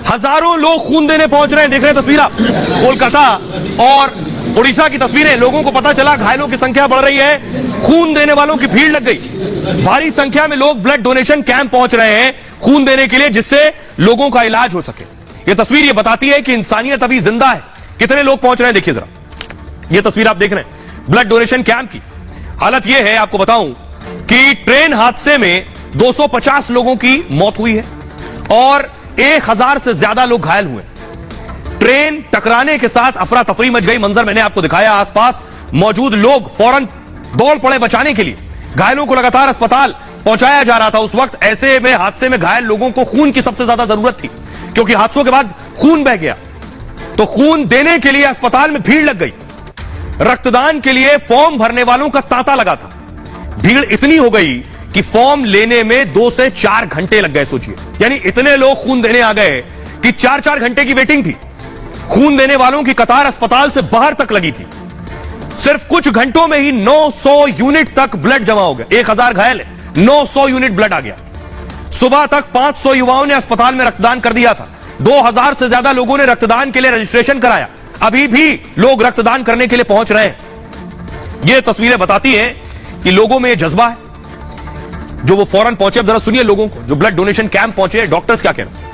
हजारों लोग खून देने पहुंच रहे हैं। देख रहे हैं तस्वीर आप, कोलकाता और उड़ीसा की तस्वीरें। लोगों को पता चला घायलों की संख्या बढ़ रही है, खून देने वालों की भीड़ लग गई। भारी संख्या में लोग ब्लड डोनेशन कैंप पहुंच रहे हैं खून देने के लिए, जिससे लोगों का इलाज हो सके। यह तस्वीर यह बताती है कि इंसानियत अभी जिंदा है। कितने लोग पहुंच रहे हैं देखिए जरा, यह तस्वीर आप देख रहे हैं ब्लड डोनेशन कैंप की। हालत यह है, आपको बताऊं कि ट्रेन हादसे में 250 लोगों की मौत हुई है और 1000 से ज्यादा लोग घायल हुए। ट्रेन टकराने के साथ अफरा तफरी मच गई। मंजर मैंने आपको दिखाया, आसपास मौजूद लोग फौरन दौड़ पड़े बचाने के लिए। घायलों को लगातार अस्पताल पहुंचाया जा रहा था। उस वक्त ऐसे में हादसे में घायल लोगों को खून की सबसे ज्यादा जरूरत थी, क्योंकि हादसों के बाद खून बह गया। तो खून देने के लिए अस्पताल में भीड़ लग गई। रक्तदान के लिए फॉर्म भरने वालों का तांता लगा था। भीड़ इतनी हो गई कि फॉर्म लेने में 2 से 4 घंटे लग गए। सोचिए, यानी इतने लोग खून देने आ गए कि 4-4 घंटे की वेटिंग थी। खून देने वालों की कतार अस्पताल से बाहर तक लगी थी। सिर्फ कुछ घंटों में ही 900 यूनिट तक ब्लड जमा हो गया। 1000 घायल है, 900 यूनिट ब्लड आ गया। सुबह तक 500 युवाओं ने अस्पताल में रक्तदान कर दिया था। 2000 से ज्यादा लोगों ने रक्तदान के लिए रजिस्ट्रेशन कराया। अभी भी लोग रक्तदान करने के लिए पहुंच रहे हैं। ये तस्वीरें बताती हैं कि लोगों में यह जज्बा है जो वो फौरन पहुंचे। अब जरा सुनिए लोगों को जो ब्लड डोनेशन कैंप पहुंचे, डॉक्टर्स क्या कह रहे हैं।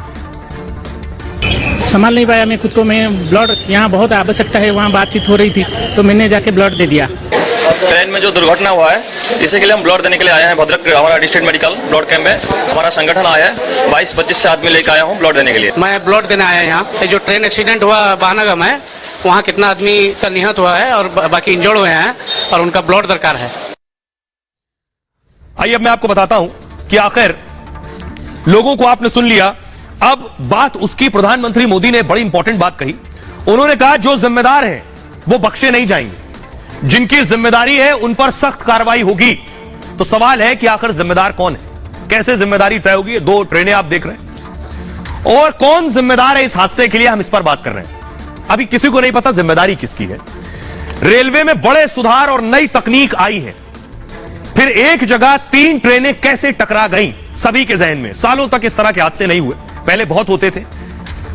संभाल नहीं पाया मैं खुद को। मैं ब्लड यहाँ बहुत आवश्यकता है, वहाँ बातचीत हो रही थी तो मैंने जाके ब्लड दे दिया। ट्रेन में जो दुर्घटना हुआ है इसी के लिए हम ब्लड देने के लिए आए हैं। भद्रक हमारा डिस्ट्रिक्ट मेडिकल ब्लड कैंप में हमारा संगठन आया है। 22-25 से आदमी लेकर आया हूँ ब्लड देने के लिए। मैं ब्लड देने आया यहाँ। जो ट्रेन एक्सीडेंट हुआ बहानागम है, वहाँ कितना आदमी का निहत हुआ है और बाकी इंजर्ड हुए हैं और उनका ब्लड दरकार है। आइए अब मैं आपको बताता हूं कि आखिर लोगों को आपने सुन लिया। अब बात उसकी प्रधानमंत्री मोदी ने बड़ी इंपॉर्टेंट बात कही। उन्होंने कहा जो जिम्मेदार हैं वो बख्शे नहीं जाएंगे, जिनकी जिम्मेदारी है उन पर सख्त कार्रवाई होगी। तो सवाल है कि आखिर जिम्मेदार कौन है, कैसे जिम्मेदारी तय होगी। 2 ट्रेनें आप देख रहे हैं और कौन जिम्मेदार है इस हादसे के लिए, हम इस पर बात कर रहे हैं। अभी किसी को नहीं पता जिम्मेदारी किसकी है। रेलवे में बड़े सुधार और नई तकनीक आई है। फिर एक जगह 3 ट्रेनें कैसे टकरा गईं, सभी के जहन में। सालों तक इस तरह के हादसे नहीं हुए, पहले बहुत होते थे,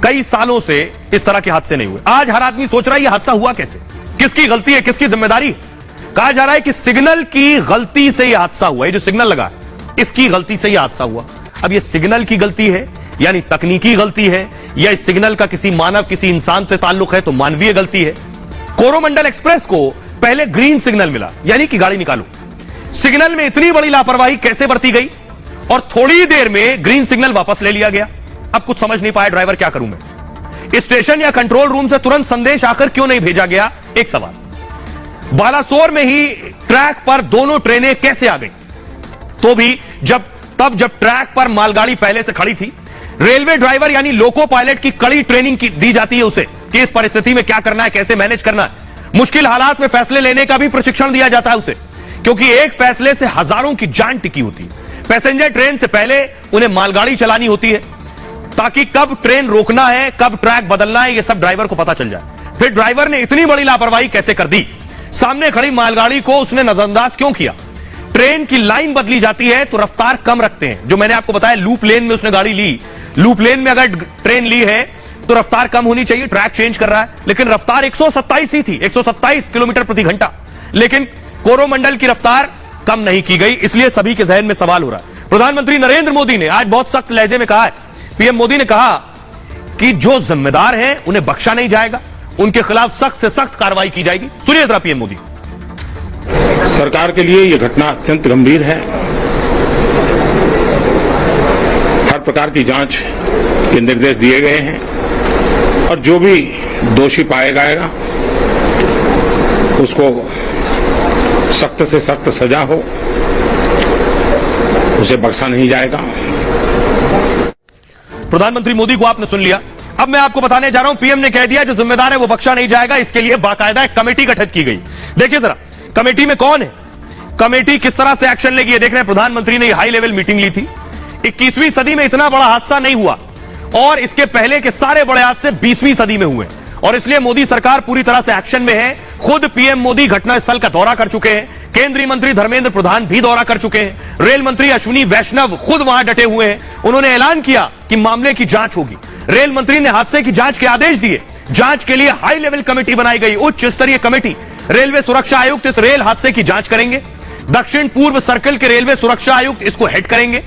कई सालों से इस तरह के हादसे नहीं हुए। आज हर आदमी सोच रहा है यह हादसा हुआ कैसे, किसकी गलती है, किसकी जिम्मेदारी है। कहा जा रहा है कि सिग्नल की गलती से यह हादसा हुआ। ये जो सिग्नल लगा इसकी गलती से यह हादसा हुआ। अब यह सिग्नल की गलती है यानी तकनीकी गलती है, या इस सिग्नल का किसी मानव किसी इंसान से ताल्लुक है तो मानवीय गलती है। कोरोमंडल एक्सप्रेस को पहले ग्रीन सिग्नल मिला, यानी कि गाड़ी निकालो। सिग्नल में इतनी बड़ी लापरवाही कैसे बरती गई और थोड़ी देर में ग्रीन सिग्नल वापस ले लिया गया। अब कुछ समझ नहीं पाया ड्राइवर, क्या करूं मैं। स्टेशन या कंट्रोल रूम से तुरंत संदेश आकर क्यों नहीं भेजा गया, एक सवाल। बालासोर में ही ट्रैक पर दोनों ट्रेनें कैसे आ गई, तो भी जब ट्रैक पर मालगाड़ी पहले से खड़ी थी। रेलवे ड्राइवर यानी लोको पायलट की कड़ी ट्रेनिंग दी जाती है उसे कि इस परिस्थिति में क्या करना है, कैसे मैनेज करना है। मुश्किल हालात में फैसले लेने का भी प्रशिक्षण दिया जाता है उसे, क्योंकि एक फैसले से हजारों की जान टिकी होती है। पैसेंजर ट्रेन से पहले उन्हें मालगाड़ी चलानी होती है ताकि कब ट्रेन रोकना है, कब ट्रैक बदलना है, यह सब ड्राइवर को पता चल जाए। फिर ड्राइवर ने इतनी बड़ी लापरवाही कैसे कर दी, सामने खड़ी मालगाड़ी को उसने नजरअंदाज क्यों किया। ट्रेन की लाइन बदली जाती है तो रफ्तार कम रखते हैं, जो मैंने आपको बताया लूप लेन में उसने गाड़ी ली। लूप लेन में अगर ट्रेन ली है तो रफ्तार कम होनी चाहिए, ट्रैक चेंज कर रहा है, लेकिन रफ्तार 127 ही थी, 127 किलोमीटर प्रति घंटा। लेकिन कोरोमंडल की रफ्तार कम नहीं की गई, इसलिए सभी के जहन में सवाल हो रहा है। प्रधानमंत्री नरेंद्र मोदी ने आज बहुत सख्त लहजे में कहा है, पीएम मोदी ने कहा कि जो जिम्मेदार हैं उन्हें बख्शा नहीं जाएगा, उनके खिलाफ सख्त से सख्त कार्रवाई की जाएगी। सुनिए जरा पीएम मोदी। सरकार के लिए यह घटना अत्यंत गंभीर है। हर प्रकार की जांच के निर्देश दिए गए हैं और जो भी दोषी पाया जाएगा उसको सख्त से सख्त सजा हो, उसे बख्शा नहीं जाएगा। प्रधानमंत्री मोदी को आपने सुन लिया। अब मैं आपको बताने जा रहा हूं, पीएम ने कह दिया जो जिम्मेदार है वो बख्शा नहीं जाएगा। इसके लिए बाकायदा एक कमेटी गठित की गई। देखिए जरा कमेटी में कौन है, कमेटी किस तरह से एक्शन लेगी। देख रहे हैं प्रधानमंत्री ने हाई लेवल मीटिंग ली थी। 21वीं सदी में इतना बड़ा हादसा नहीं हुआ और इसके पहले के सारे बड़े हादसे 20वीं सदी में हुए और इसलिए मोदी सरकार पूरी तरह से एक्शन में है। खुद पीएम मोदी घटनास्थल का दौरा कर चुके हैं, केंद्रीय मंत्री धर्मेंद्र प्रधान भी दौरा कर चुके हैं, रेल मंत्री अश्विनी वैष्णव खुद वहां डटे हुए हैं। उन्होंने ऐलान किया कि मामले की जांच होगी। रेल मंत्री ने हादसे की जांच के आदेश दिए। जांच के लिए हाई लेवल कमेटी बनाई गई, उच्च स्तरीय कमेटी। रेलवे सुरक्षा आयुक्त इस रेल हादसे की जांच करेंगे। दक्षिण पूर्व सर्कल के रेलवे सुरक्षा आयुक्त इसको हेड करेंगे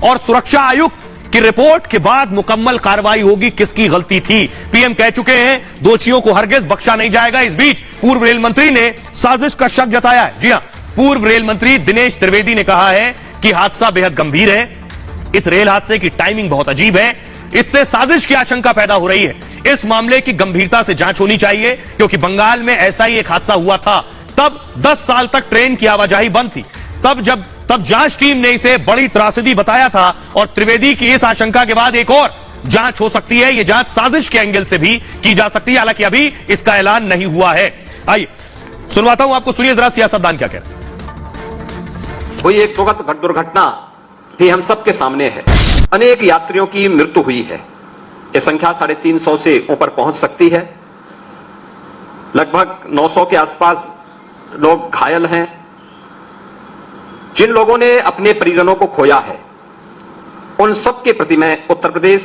और सुरक्षा आयुक्त की रिपोर्ट के बाद मुकम्मल कार्रवाई होगी किसकी गलती थी। पीएम कह चुके हैं दोषियों को हरगिज बख्शा नहीं जाएगा। इस बीच पूर्व रेल मंत्री ने साजिश का शक जताया है। जी हां, पूर्व रेल मंत्री दिनेश त्रिवेदी ने कहा है कि हादसा बेहद गंभीर है। इस रेल हादसे की टाइमिंग बहुत अजीब है, इससे साजिश की आशंका पैदा हो रही है। इस मामले की गंभीरता से जांच होनी चाहिए क्योंकि बंगाल में ऐसा ही एक हादसा हुआ था। तब 10 साल तक ट्रेन की आवाजाही बंद थी। तब जांच टीम ने इसे बड़ी त्रासदी बताया था और त्रिवेदी की इस आशंका के बाद एक और जांच हो सकती है। यह जांच साजिश के एंगल से भी की जा सकती है, हालांकि अभी इसका ऐलान नहीं हुआ है। आइए सुनवाता हूं आपको, सुनिए जरा सियासतदान क्या कह रहे हैं। कोई एक दुर्घटना भी हम सबके सामने है। अनेक यात्रियों की मृत्यु हुई है। यह संख्या 350 से ऊपर पहुंच सकती है। लगभग 900 के आसपास लोग घायल हैं। जिन लोगों ने अपने परिजनों को खोया है उन सब के प्रति मैं उत्तर प्रदेश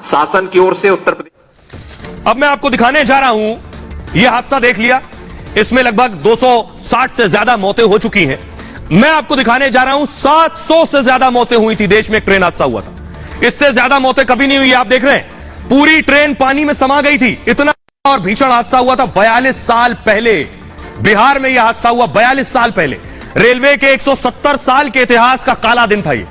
शासन की ओर से अब मैं आपको दिखाने जा रहा हूं, यह हादसा देख लिया, इसमें लगभग 260 से ज्यादा मौतें हो चुकी हैं। मैं आपको दिखाने जा रहा हूं 700 से ज्यादा मौतें हुई थी। देश में एक ट्रेन हादसा हुआ था, इससे ज्यादा मौतें कभी नहीं हुई। आप देख रहे हैं पूरी ट्रेन पानी में समा गई थी। इतना और भीषण हादसा हुआ था 42 साल पहले। बिहार में यह हादसा हुआ 42 साल पहले। रेलवे के 170 साल के इतिहास का काला दिन था ये।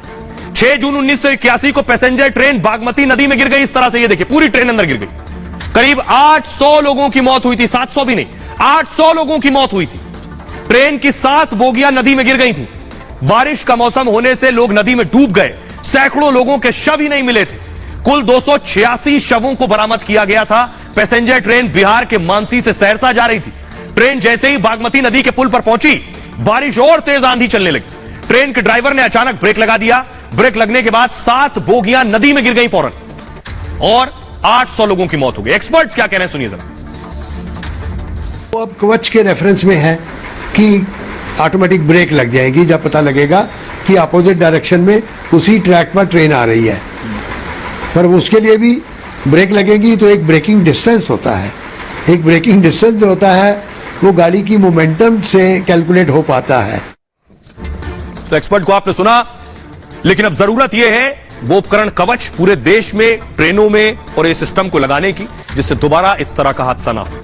6 जून 1981 को पैसेंजर ट्रेन बागमती नदी में गिर गई। इस तरह से ये देखिए पूरी ट्रेन अंदर गिर गई। करीब 800 लोगों की मौत हुई थी, 700 भी नहीं, 800 लोगों की मौत हुई थी। ट्रेन की 7 बोगियां नदी में गिर गई थी। बारिश का मौसम होने से लोग नदी में डूब गए। सैकड़ों लोगों के शव ही नहीं मिले थे। कुल 286 शवों को बरामद किया गया था। पैसेंजर ट्रेन बिहार के मानसी से सहरसा जा रही थी। ट्रेन जैसे ही बागमती नदी के पुल पर पहुंची, बारिश और तेज आंधी चलने लगी। ट्रेन के ड्राइवर ने अचानक ब्रेक लगा दिया। ब्रेक लगने के बाद 7 बोगियां नदी में गिर गई फौरन और 800 लोगों की मौत हो गई। एक्सपर्ट्स क्या कह रहे हैं सुनिए जरा। वो अब कवच के रेफरेंस में है कि ऑटोमेटिक ब्रेक लग जाएगी जब पता लगेगा कि अपोजिट डायरेक्शन में उसी ट्रैक पर ट्रेन आ रही है। पर उसके लिए भी ब्रेक लगेगी तो एक ब्रेकिंग डिस्टेंस होता है। एक ब्रेकिंग डिस्टेंस जो होता है वो गाड़ी की मोमेंटम से कैलकुलेट हो पाता है। तो एक्सपर्ट को आपने सुना, लेकिन अब जरूरत यह है वो उपकरण कवच पूरे देश में ट्रेनों में और इस सिस्टम को लगाने की जिससे दोबारा इस तरह का हादसा ना हो।